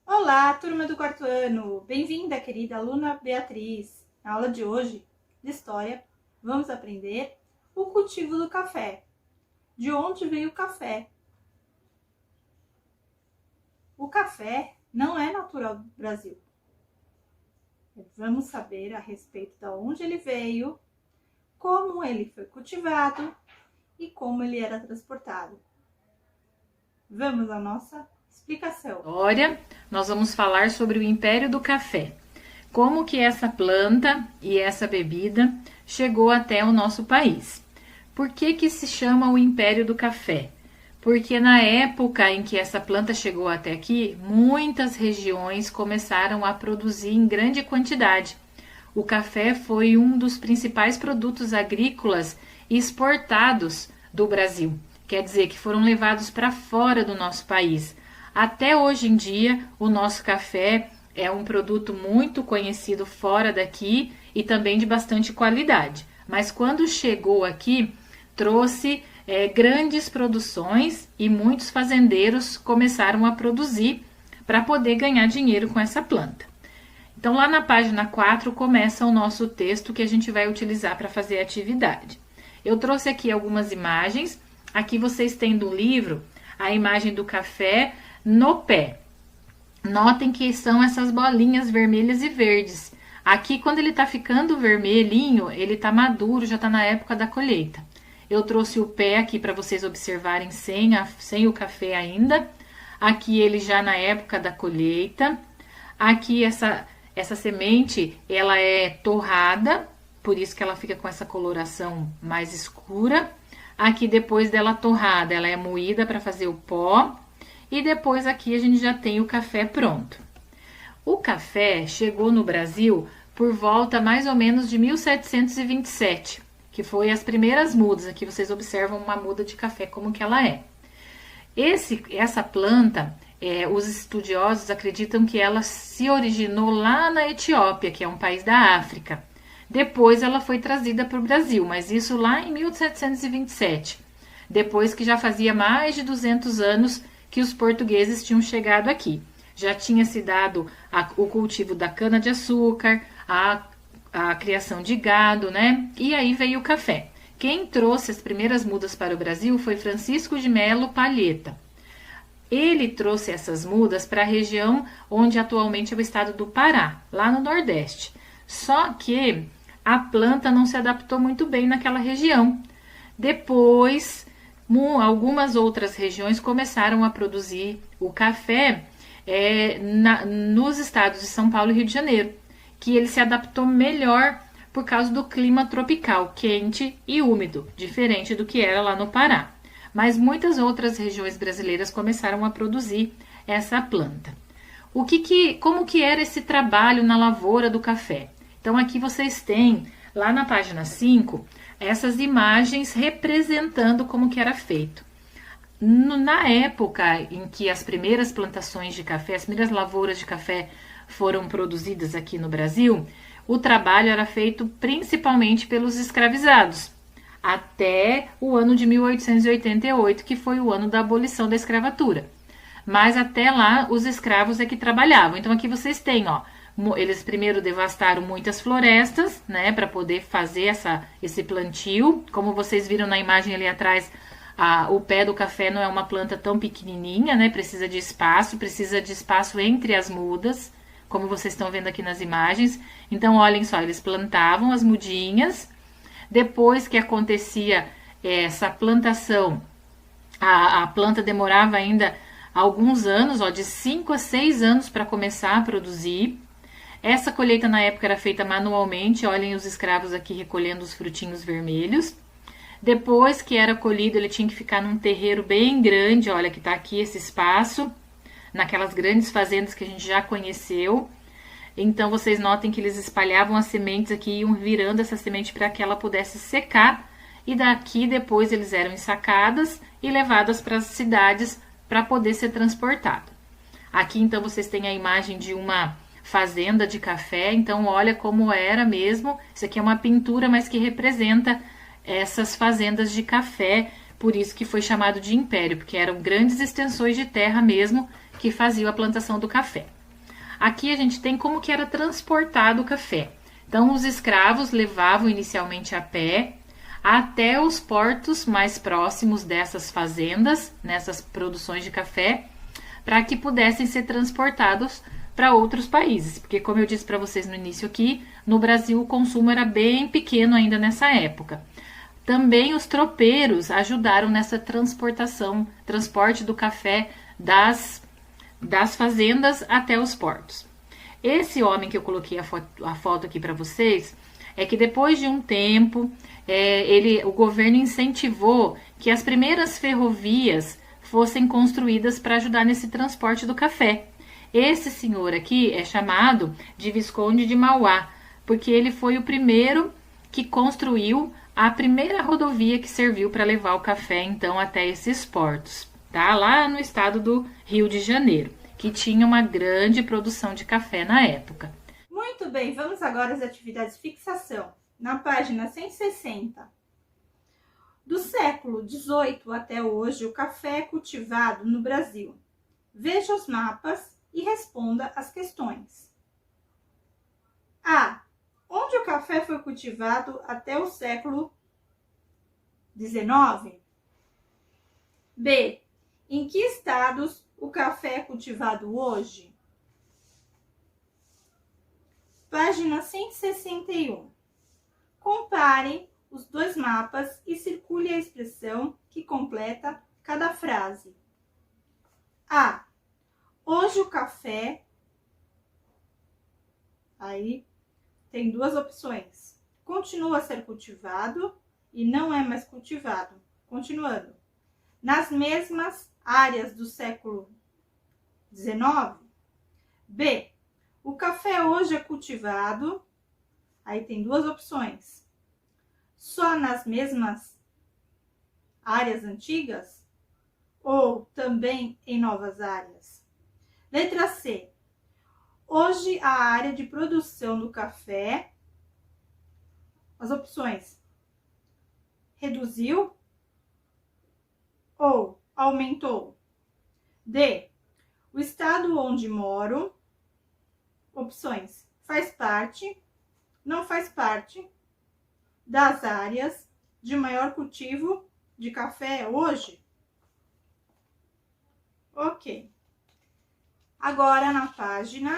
Olá, turma do quarto ano! Bem-vinda, querida aluna Beatriz! Na aula de hoje, de História, vamos aprender o cultivo do café. De onde veio o café? O café não é natural do Brasil. Vamos saber a respeito de onde ele veio, como ele foi cultivado e como ele era transportado. Vamos à nossa explicação. Agora, nós vamos falar sobre o Império do Café. Como que essa planta e essa bebida chegou até o nosso país. Por que que se chama o Império do Café? Porque na época em que essa planta chegou até aqui, muitas regiões começaram a produzir em grande quantidade. O café foi um dos principais produtos agrícolas exportados do Brasil. Quer dizer que foram levados para fora do nosso país. Até hoje em dia, o nosso café é um produto muito conhecido fora daqui e também de bastante qualidade. Mas quando chegou aqui, trouxe grandes produções e muitos fazendeiros começaram a produzir para poder ganhar dinheiro com essa planta. Então, lá na página 4 começa o nosso texto que a gente vai utilizar para fazer a atividade. Eu trouxe aqui algumas imagens. Aqui vocês têm do livro a imagem do café no pé. Notem que são essas bolinhas vermelhas e verdes. Aqui, quando ele está ficando vermelhinho, ele está maduro, já está na época da colheita. Eu trouxe o pé aqui para vocês observarem sem o café ainda. Aqui ele já na época da colheita. Aqui essa semente, ela é torrada, por isso que ela fica com essa coloração mais escura. Aqui depois dela torrada, ela é moída para fazer o pó. E depois aqui a gente já tem o café pronto. O café chegou no Brasil por volta mais ou menos de 1727. Que foi as primeiras mudas. Aqui vocês observam uma muda de café, como que ela é. Essa planta, os estudiosos acreditam que ela se originou lá na Etiópia, que é um país da África. Depois ela foi trazida para o Brasil, mas isso lá em 1727. Depois que já fazia mais de 200 anos que os portugueses tinham chegado aqui. Já tinha se dado o cultivo da cana-de-açúcar, a criação de gado, né? E aí veio o café. Quem trouxe as primeiras mudas para o Brasil foi Francisco de Melo Palheta. Ele trouxe essas mudas para a região onde atualmente é o estado do Pará, lá no Nordeste. Só que a planta não se adaptou muito bem naquela região. Depois, algumas outras regiões começaram a produzir o café nos estados de São Paulo e Rio de Janeiro, que ele se adaptou melhor por causa do clima tropical, quente e úmido, diferente do que era lá no Pará. Mas muitas outras regiões brasileiras começaram a produzir essa planta. Como que era esse trabalho na lavoura do café? Então aqui vocês têm, lá na página 5, essas imagens representando como que era feito. Na época em que as primeiras plantações de café, as primeiras lavouras de café foram produzidas aqui no Brasil, o trabalho era feito principalmente pelos escravizados, até o ano de 1888, que foi o ano da abolição da escravatura. Mas até lá, os escravos é que trabalhavam. Então aqui vocês têm, ó, eles primeiro devastaram muitas florestas, né, para poder fazer esse plantio. Como vocês viram na imagem ali atrás, o pé do café não é uma planta tão pequenininha, né, precisa de espaço entre as mudas, como vocês estão vendo aqui nas imagens. Então, olhem só, eles plantavam as mudinhas. Depois que acontecia essa plantação, a planta demorava ainda alguns anos, de 5 a 6 anos para começar a produzir. Essa colheita na época era feita manualmente, olhem os escravos aqui recolhendo os frutinhos vermelhos. Depois que era colhido, ele tinha que ficar num terreiro bem grande, olha que está aqui esse espaço, naquelas grandes fazendas que a gente já conheceu. Então, vocês notem que eles espalhavam as sementes aqui, iam virando essa semente para que ela pudesse secar. E daqui, depois, eles eram ensacadas e levadas para as cidades para poder ser transportado. Aqui, então, vocês têm a imagem de uma fazenda de café, então olha como era mesmo. Isso aqui é uma pintura, mas que representa essas fazendas de café, por isso que foi chamado de império, porque eram grandes extensões de terra mesmo que faziam a plantação do café. Aqui a gente tem como que era transportado o café. Então os escravos levavam inicialmente a pé até os portos mais próximos dessas fazendas, nessas produções de café, para que pudessem ser transportados para outros países, porque como eu disse para vocês no início aqui, no Brasil o consumo era bem pequeno ainda nessa época. Também os tropeiros ajudaram nessa transporte do café das fazendas até os portos. Esse homem que eu coloquei a foto aqui para vocês, é que depois de um tempo, o governo incentivou que as primeiras ferrovias fossem construídas para ajudar nesse transporte do café. Esse senhor aqui é chamado de Visconde de Mauá, porque ele foi o primeiro que construiu a primeira rodovia que serviu para levar o café, então, até esses portos, tá? Lá no estado do Rio de Janeiro, que tinha uma grande produção de café na época. Muito bem, vamos agora às atividades de fixação. Na página 160. Do século XVIII até hoje, o café é cultivado no Brasil. Veja os mapas e responda as questões. A. Onde o café foi cultivado até o século XIX? B. Em que estados o café é cultivado hoje? Página 161. Compare os dois mapas e circule a expressão que completa cada frase. A. Hoje o café... Aí tem duas opções. Continua a ser cultivado e não é mais cultivado. Continuando. Nas mesmas áreas do século XIX. B. O café hoje é cultivado... Aí tem duas opções. Só nas mesmas áreas antigas ou também em novas áreas? Letra C. Hoje a área de produção do café, as opções, reduziu ou aumentou? D. O estado onde moro, opções, faz parte, não faz parte das áreas de maior cultivo de café hoje? Ok. Agora na página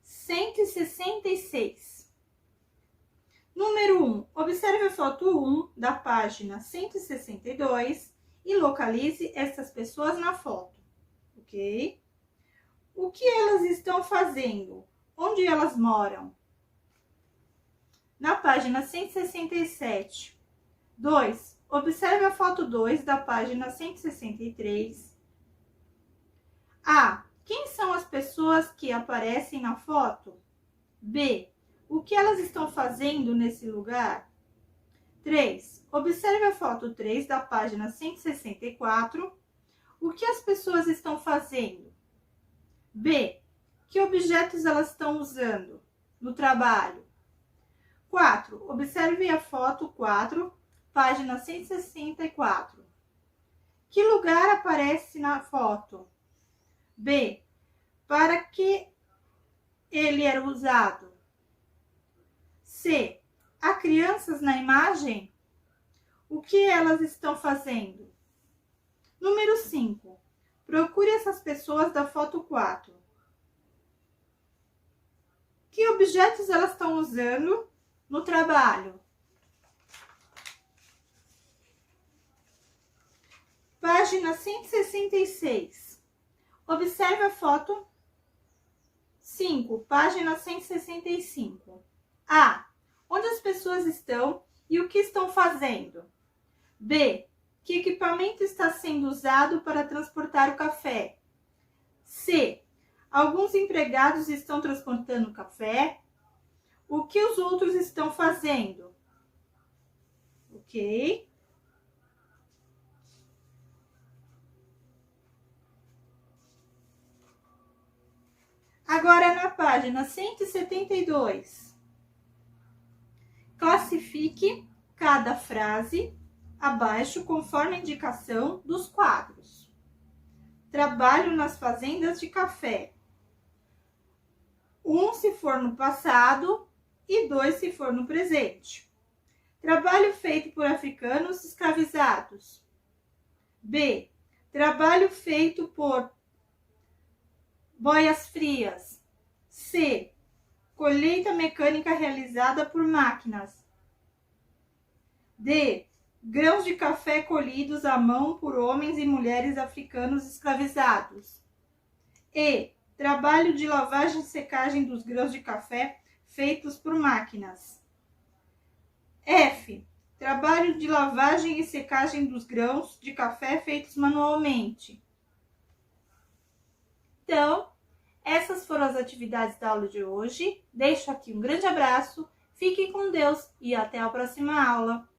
166. Número 1. Observe a foto 1 da página 162 e localize essas pessoas na foto. Ok? O que elas estão fazendo? Onde elas moram? Na página 167. 2. Observe a foto 2 da página 163. A. Quem são as pessoas que aparecem na foto? B. O que elas estão fazendo nesse lugar? 3. Observe a foto 3 da página 164. O que as pessoas estão fazendo? B. Que objetos elas estão usando no trabalho? 4. Observe a foto 4, página 164. Que lugar aparece na foto? B. Para que ele era usado? C. Há crianças na imagem? O que elas estão fazendo? Número 5. Procure essas pessoas da foto 4. Que objetos elas estão usando no trabalho? Página 166. Observe a foto 5, página 165. A. Onde as pessoas estão e o que estão fazendo? B. Que equipamento está sendo usado para transportar o café? C. Alguns empregados estão transportando café. O que os outros estão fazendo? Ok. página 172. Classifique cada frase abaixo conforme a indicação dos quadros. Trabalho nas fazendas de café. 1 se for no passado e 2 se for no presente. Trabalho feito por africanos escravizados. B. Trabalho feito por boias frias. C. Colheita mecânica realizada por máquinas. D. Grãos de café colhidos à mão por homens e mulheres africanos escravizados. E. Trabalho de lavagem e secagem dos grãos de café feitos por máquinas. F. Trabalho de lavagem e secagem dos grãos de café feitos manualmente. Então, essas foram as atividades da aula de hoje. Deixo aqui um grande abraço, fiquem com Deus e até a próxima aula.